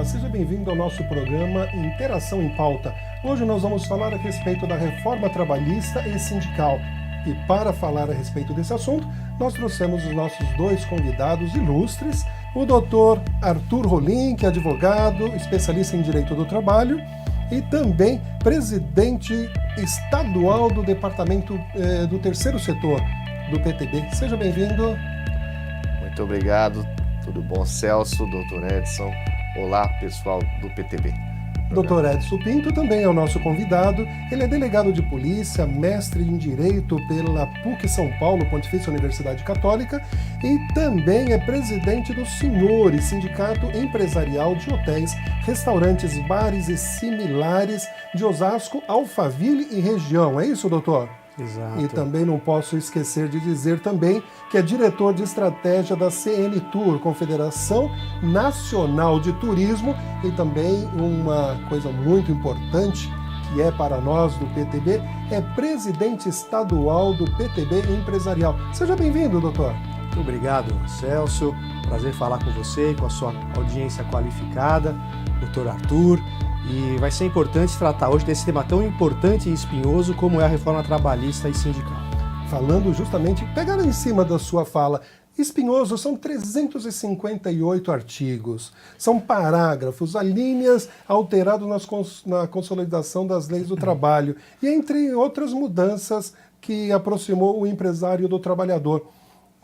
Olá, seja bem-vindo ao nosso programa Interação em Pauta. Hoje nós vamos falar a respeito da reforma trabalhista e sindical. E para falar a respeito desse assunto, nós trouxemos os nossos dois convidados ilustres, o Dr. Arthur Rolim, que é advogado, especialista em Direito do Trabalho, e também presidente estadual do Departamento do Terceiro Setor do PTB. Seja bem-vindo. Muito obrigado. Tudo bom, Celso, Dr. Edson? Olá, pessoal do PTB. Dr. Edson Pinto também é o nosso convidado. Ele é delegado de polícia, mestre em Direito pela PUC São Paulo, Pontifícia Universidade Católica, e também é presidente do Senhores, Sindicato Empresarial de Hotéis, Restaurantes, Bares e Similares de Osasco, Alphaville e região. É isso, doutor? Exato. E também não posso esquecer de dizer também que é diretor de estratégia da CN Tour, Confederação Nacional de Turismo, e também uma coisa muito importante que é para nós do PTB, é presidente estadual do PTB Empresarial. Seja bem-vindo, doutor. Muito obrigado, Celso. Prazer falar com você, com a sua audiência qualificada, doutor Arthur. E vai ser importante tratar hoje desse tema tão importante e espinhoso como é a reforma trabalhista e sindical. Falando justamente, pegando em cima da sua fala, espinhoso, são 358 artigos, são parágrafos, alíneas alterados na consolidação das leis do trabalho e entre outras mudanças que aproximou o empresário do trabalhador.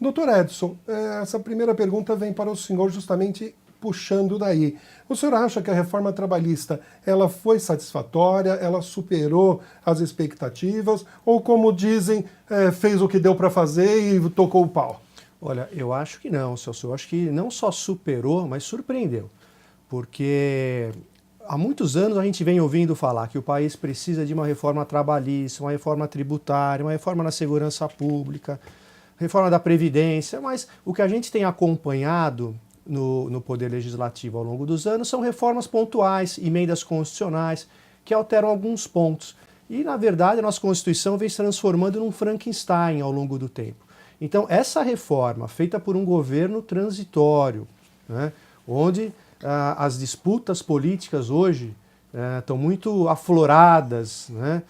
Doutor Edson, essa primeira pergunta vem para o senhor justamente puxando daí. O senhor acha que a reforma trabalhista ela foi satisfatória, ela superou as expectativas, ou como dizem, fez o que deu para fazer e tocou o pau? Olha, eu acho que não, Celso. Eu acho que não só superou, mas surpreendeu. Porque há muitos anos a gente vem ouvindo falar que o país precisa de uma reforma trabalhista, uma reforma tributária, uma reforma na segurança pública, reforma da Previdência, mas o que a gente tem acompanhado no Poder Legislativo ao longo dos anos são reformas pontuais, emendas constitucionais, que alteram alguns pontos. E, na verdade, a nossa Constituição vem se transformando num Frankenstein ao longo do tempo. Então, essa reforma, feita por um governo transitório, né, onde as disputas políticas hoje estão muito afloradas, né,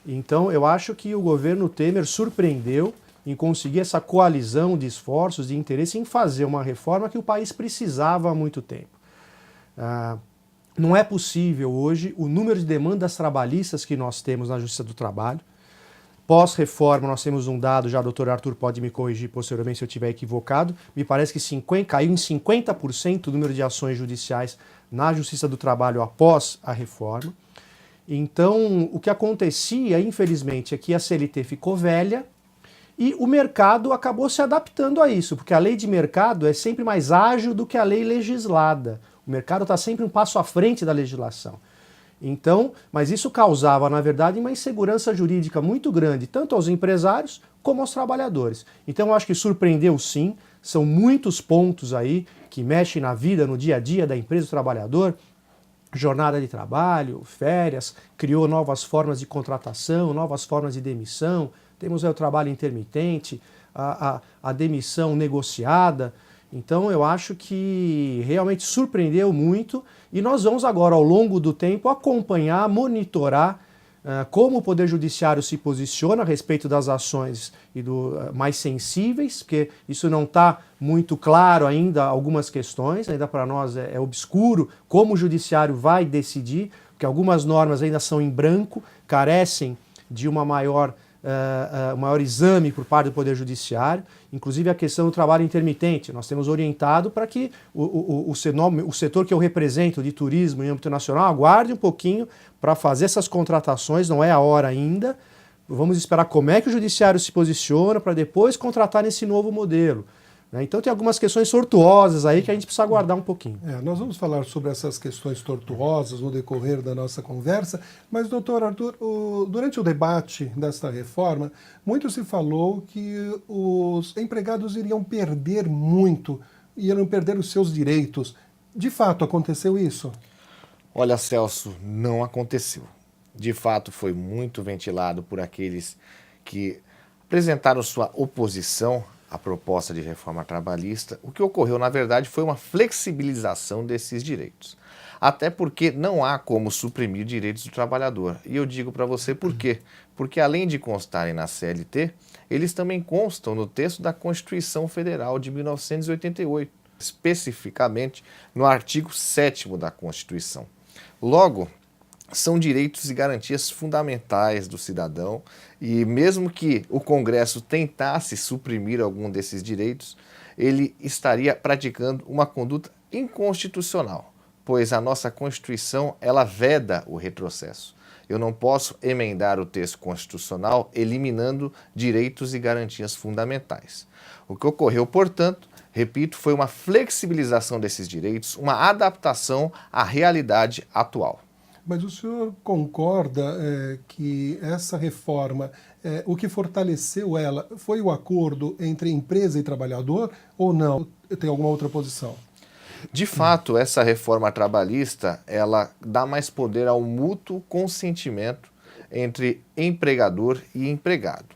então eu acho que o governo Temer surpreendeu em conseguir essa coalizão de esforços, de interesse em fazer uma reforma que o país precisava há muito tempo. Não é possível hoje o número de demandas trabalhistas que nós temos na Justiça do Trabalho. Pós-reforma, nós temos um dado, já o doutor Arthur pode me corrigir posteriormente se eu estiver equivocado, me parece que caiu em 50% o número de ações judiciais na Justiça do Trabalho após a reforma. Então, o que acontecia, infelizmente, é que a CLT ficou velha, e o mercado acabou se adaptando a isso, porque a lei de mercado é sempre mais ágil do que a lei legislada. O mercado está sempre um passo à frente da legislação. Então, mas isso causava, na verdade, uma insegurança jurídica muito grande, tanto aos empresários como aos trabalhadores. Então, eu acho que surpreendeu sim, são muitos pontos aí que mexem na vida, no dia a dia da empresa do trabalhador, jornada de trabalho, férias, criou novas formas de contratação, novas formas de demissão. Temos o trabalho intermitente, a demissão negociada. Então eu acho que realmente surpreendeu muito e nós vamos agora ao longo do tempo acompanhar, monitorar como o Poder Judiciário se posiciona a respeito das ações mais sensíveis, porque isso não está muito claro ainda, algumas questões, ainda para nós é obscuro como o Judiciário vai decidir, porque algumas normas ainda são em branco, carecem de uma maior exame por parte do Poder Judiciário, inclusive a questão do trabalho intermitente. Nós temos orientado para que o setor que eu represento de turismo em âmbito nacional aguarde um pouquinho para fazer essas contratações, não é a hora ainda. Vamos esperar como é que o Judiciário se posiciona para depois contratar nesse novo modelo. Então tem algumas questões tortuosas aí que a gente precisa aguardar um pouquinho. Nós vamos falar sobre essas questões tortuosas no decorrer da nossa conversa, mas, doutor Arthur, durante o debate desta reforma, muito se falou que os empregados iriam perder muito, iriam perder os seus direitos. De fato, aconteceu isso? Olha, Celso, não aconteceu. De fato, foi muito ventilado por aqueles que apresentaram sua oposição a proposta de reforma trabalhista, o que ocorreu, na verdade, foi uma flexibilização desses direitos. Até porque não há como suprimir direitos do trabalhador. E eu digo para você por quê. Porque além de constarem na CLT, eles também constam no texto da Constituição Federal de 1988, especificamente no artigo 7º da Constituição. Logo, são direitos e garantias fundamentais do cidadão e mesmo que o Congresso tentasse suprimir algum desses direitos, ele estaria praticando uma conduta inconstitucional, pois a nossa Constituição ela veda o retrocesso. Eu não posso emendar o texto constitucional eliminando direitos e garantias fundamentais. O que ocorreu, portanto, repito, foi uma flexibilização desses direitos, uma adaptação à realidade atual. Mas o senhor concorda que essa reforma, o que fortaleceu ela, foi o acordo entre empresa e trabalhador ou não? Tem alguma outra posição? De fato, essa reforma trabalhista, ela dá mais poder ao mútuo consentimento entre empregador e empregado.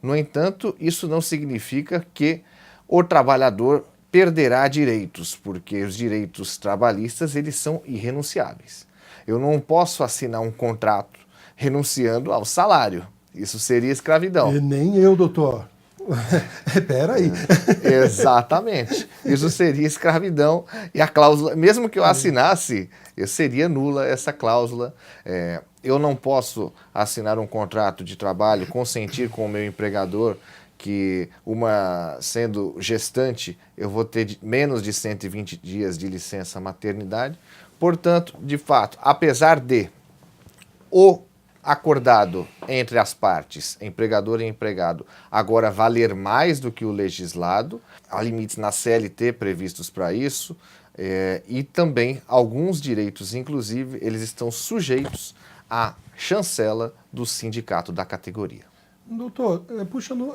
No entanto, isso não significa que o trabalhador perderá direitos, porque os direitos trabalhistas eles são irrenunciáveis. Eu não posso assinar um contrato renunciando ao salário. Isso seria escravidão. E nem eu, doutor. Espera aí. Exatamente. Isso seria escravidão e a cláusula, mesmo que eu assinasse, seria nula essa cláusula. Eu não posso assinar um contrato de trabalho, consentir com o meu empregador que sendo gestante, eu vou ter menos de 120 dias de licença maternidade. Portanto, de fato, apesar de o acordado entre as partes, empregador e empregado, agora valer mais do que o legislado, há limites na CLT previstos para isso, e também alguns direitos, inclusive, eles estão sujeitos à chancela do sindicato da categoria. Doutor, puxando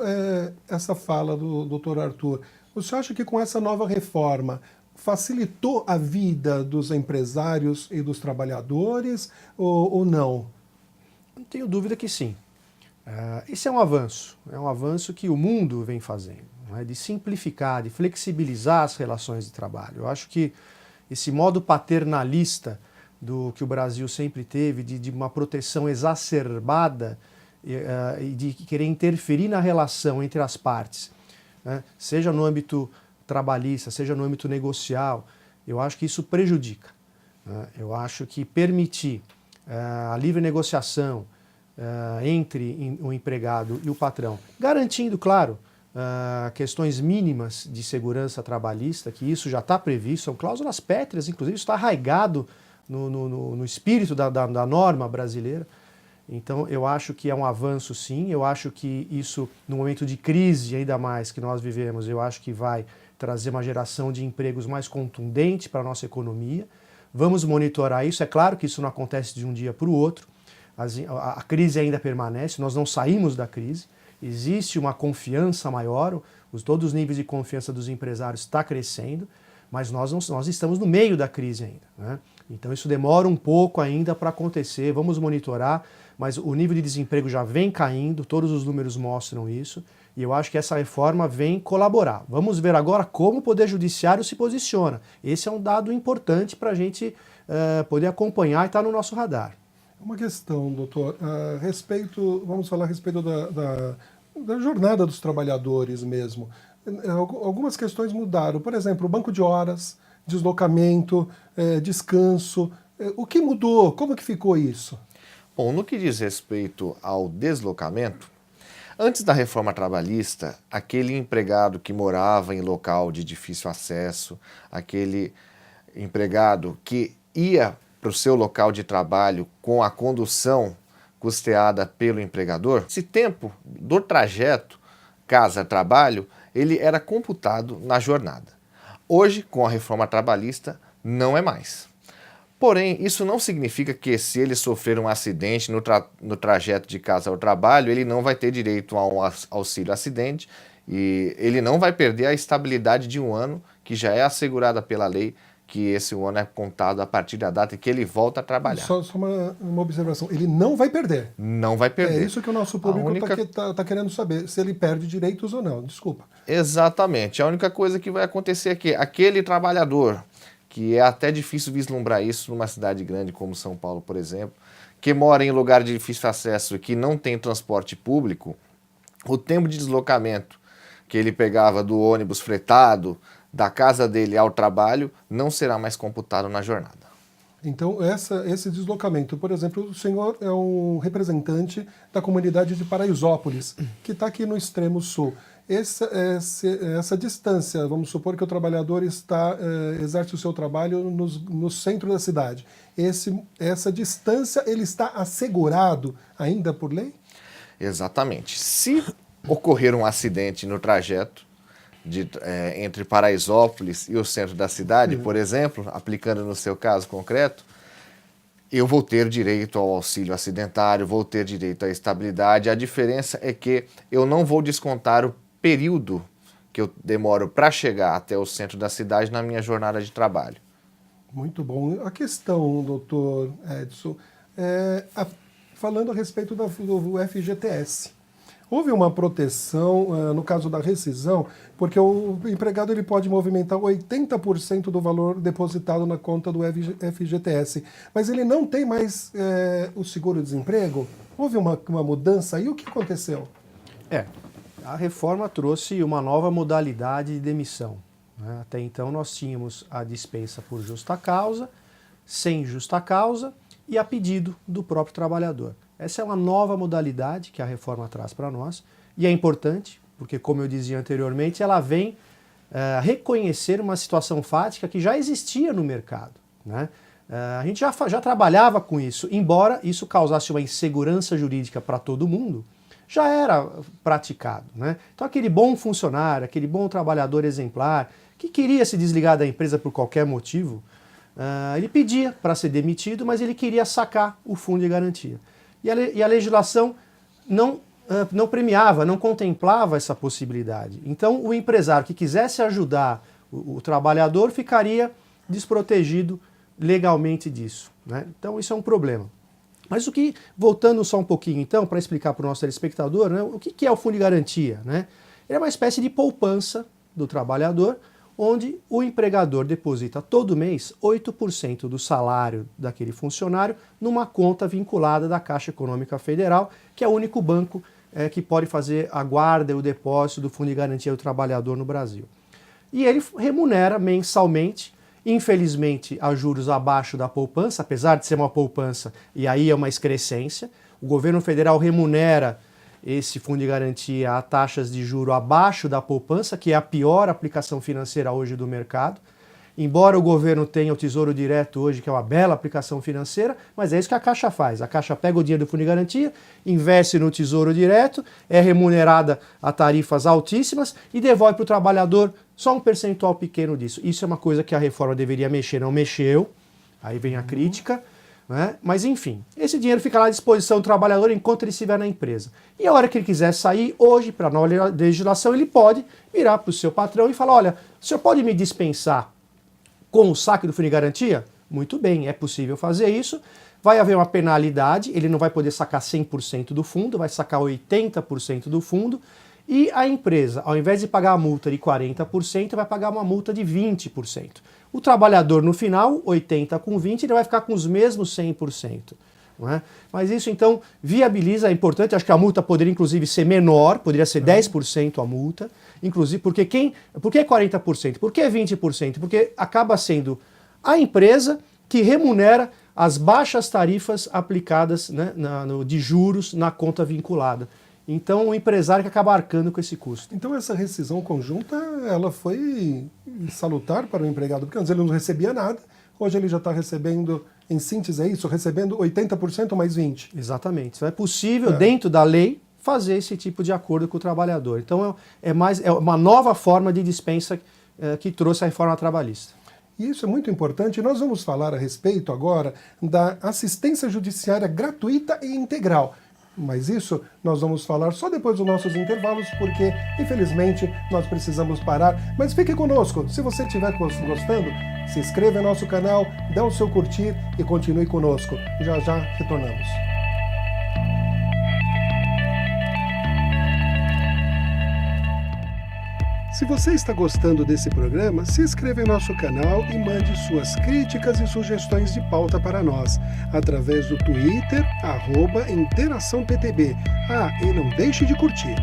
essa fala do doutor Arthur, o senhor acha que com essa nova reforma facilitou a vida dos empresários e dos trabalhadores ou não? Não tenho dúvida que sim. Esse é um avanço que o mundo vem fazendo, né, de simplificar, de flexibilizar as relações de trabalho. Eu acho que esse modo paternalista que o Brasil sempre teve, de uma proteção exacerbada e de querer interferir na relação entre as partes, né, seja no âmbito trabalhista, seja no âmbito negocial, eu acho que isso prejudica. Eu acho que permitir a livre negociação entre o empregado e o patrão, garantindo, claro, questões mínimas de segurança trabalhista, que isso já está previsto, são cláusulas pétreas, inclusive isso está arraigado no espírito da norma brasileira. Então eu acho que é um avanço sim, eu acho que isso, no momento de crise ainda mais que nós vivemos, eu acho que vai trazer uma geração de empregos mais contundente para a nossa economia. Vamos monitorar isso, é claro que isso não acontece de um dia para o outro, a crise ainda permanece, nós não saímos da crise, existe uma confiança maior, todos os níveis de confiança dos empresários está crescendo, mas nós estamos no meio da crise ainda, né? Então isso demora um pouco ainda para acontecer, vamos monitorar, mas o nível de desemprego já vem caindo, todos os números mostram isso, e eu acho que essa reforma vem colaborar. Vamos ver agora como o Poder Judiciário se posiciona. Esse é um dado importante para a gente poder acompanhar e estar no nosso radar. Uma questão, doutor, vamos falar a respeito da jornada dos trabalhadores mesmo. Algumas questões mudaram, por exemplo, o banco de horas, deslocamento, descanso. O que mudou? Como que ficou isso? Bom, no que diz respeito ao deslocamento, antes da reforma trabalhista, aquele empregado que morava em local de difícil acesso, aquele empregado que ia para o seu local de trabalho com a condução custeada pelo empregador, esse tempo do trajeto casa-trabalho, ele era computado na jornada. Hoje, com a reforma trabalhista, não é mais. Porém, isso não significa que se ele sofrer um acidente no trajeto de casa ao trabalho, ele não vai ter direito a um auxílio acidente e ele não vai perder a estabilidade de 1 ano, que já é assegurada pela lei, que esse ano é contado a partir da data em que ele volta a trabalhar. Só uma observação, ele não vai perder. Não vai perder. É isso que o nosso público tá querendo saber, se ele perde direitos ou não, desculpa. Exatamente. A única coisa que vai acontecer é que aquele trabalhador, que é até difícil vislumbrar isso numa cidade grande como São Paulo, por exemplo, que mora em lugar de difícil acesso e que não tem transporte público, o tempo de deslocamento que ele pegava do ônibus fretado, da casa dele ao trabalho, não será mais computado na jornada. Então, esse deslocamento, por exemplo, o senhor é um representante da comunidade de Paraisópolis, que está aqui no extremo sul. Essa distância, vamos supor que o trabalhador exerce o seu trabalho no centro da cidade. Essa distância, ele está assegurado ainda por lei? Exatamente. Se ocorrer um acidente no trajeto entre Paraisópolis e o centro da cidade, por exemplo, aplicando no seu caso concreto, eu vou ter direito ao auxílio acidentário, vou ter direito à estabilidade. A diferença é que eu não vou descontar o período que eu demoro para chegar até o centro da cidade na minha jornada de trabalho. Muito bom. A questão, doutor Edson, falando a respeito do FGTS. Houve uma proteção, no caso da rescisão, porque o empregado ele pode movimentar 80% do valor depositado na conta do FGTS, mas ele não tem mais o seguro-desemprego? Houve uma mudança aí? O que aconteceu? A reforma trouxe uma nova modalidade de demissão, né? Até então nós tínhamos a dispensa por justa causa, sem justa causa e a pedido do próprio trabalhador. Essa é uma nova modalidade que a reforma traz para nós e é importante, porque, como eu dizia anteriormente, ela vem reconhecer uma situação fática que já existia no mercado, né? A gente já trabalhava com isso, embora isso causasse uma insegurança jurídica para todo mundo, já era praticado, né? Então aquele bom funcionário, aquele bom trabalhador exemplar, que queria se desligar da empresa por qualquer motivo, ele pedia para ser demitido, mas ele queria sacar o fundo de garantia. E a legislação não premiava, não contemplava essa possibilidade. Então, o empresário que quisesse ajudar o trabalhador ficaria desprotegido legalmente disso, né? Então, isso é um problema. Mas voltando só um pouquinho, então, para explicar para o nosso telespectador, né, o que é o fundo de garantia, né? Ele é uma espécie de poupança do trabalhador, onde o empregador deposita todo mês 8% do salário daquele funcionário numa conta vinculada da Caixa Econômica Federal, que é o único banco que pode fazer a guarda e o depósito do Fundo de Garantia do Trabalhador no Brasil. E ele remunera mensalmente, infelizmente a juros abaixo da poupança, apesar de ser uma poupança, e aí é uma excrescência. O governo federal remunera esse fundo de garantia a taxas de juro abaixo da poupança, que é a pior aplicação financeira hoje do mercado. Embora o governo tenha o Tesouro Direto hoje, que é uma bela aplicação financeira, mas é isso que a Caixa faz. A Caixa pega o dinheiro do fundo de garantia, investe no Tesouro Direto, é remunerada a tarifas altíssimas e devolve para o trabalhador só um percentual pequeno disso. Isso é uma coisa que a reforma deveria mexer, não mexeu. Aí vem a crítica. Né? Mas enfim, esse dinheiro fica lá à disposição do trabalhador enquanto ele estiver na empresa. E a hora que ele quiser sair, hoje, para a nova legislação, ele pode virar para o seu patrão e falar: olha, o senhor pode me dispensar com o saque do fundo de garantia? Muito bem, é possível fazer isso. Vai haver uma penalidade, ele não vai poder sacar 100% do fundo, vai sacar 80% do fundo. E a empresa, ao invés de pagar a multa de 40%, vai pagar uma multa de 20%. O trabalhador, no final, 80 com 20, ele vai ficar com os mesmos 100%. Não é? Mas isso, então, viabiliza, é importante, acho que a multa poderia, inclusive, ser menor, poderia ser 10% a multa, inclusive, por que 40%? Por que 20%? Porque acaba sendo a empresa que remunera as baixas tarifas aplicadas, né, de juros na conta vinculada. Então, o empresário que acaba arcando com esse custo. Então, essa rescisão conjunta, ela foi salutar para o empregado, porque antes ele não recebia nada, hoje ele já está recebendo, em síntese é isso, recebendo 80% mais 20%. Exatamente. Então, é possível, dentro da lei, fazer esse tipo de acordo com o trabalhador. Então, é uma nova forma de dispensa que trouxe a reforma trabalhista. E isso é muito importante. Nós vamos falar a respeito agora da assistência judiciária gratuita e integral. Mas isso nós vamos falar só depois dos nossos intervalos, porque, infelizmente, nós precisamos parar. Mas fique conosco. Se você estiver gostando, se inscreva em nosso canal, dê o seu curtir e continue conosco. Já já retornamos. Se você está gostando desse programa, se inscreva em nosso canal e mande suas críticas e sugestões de pauta para nós, através do Twitter, @InteraçãoPTB. E não deixe de curtir.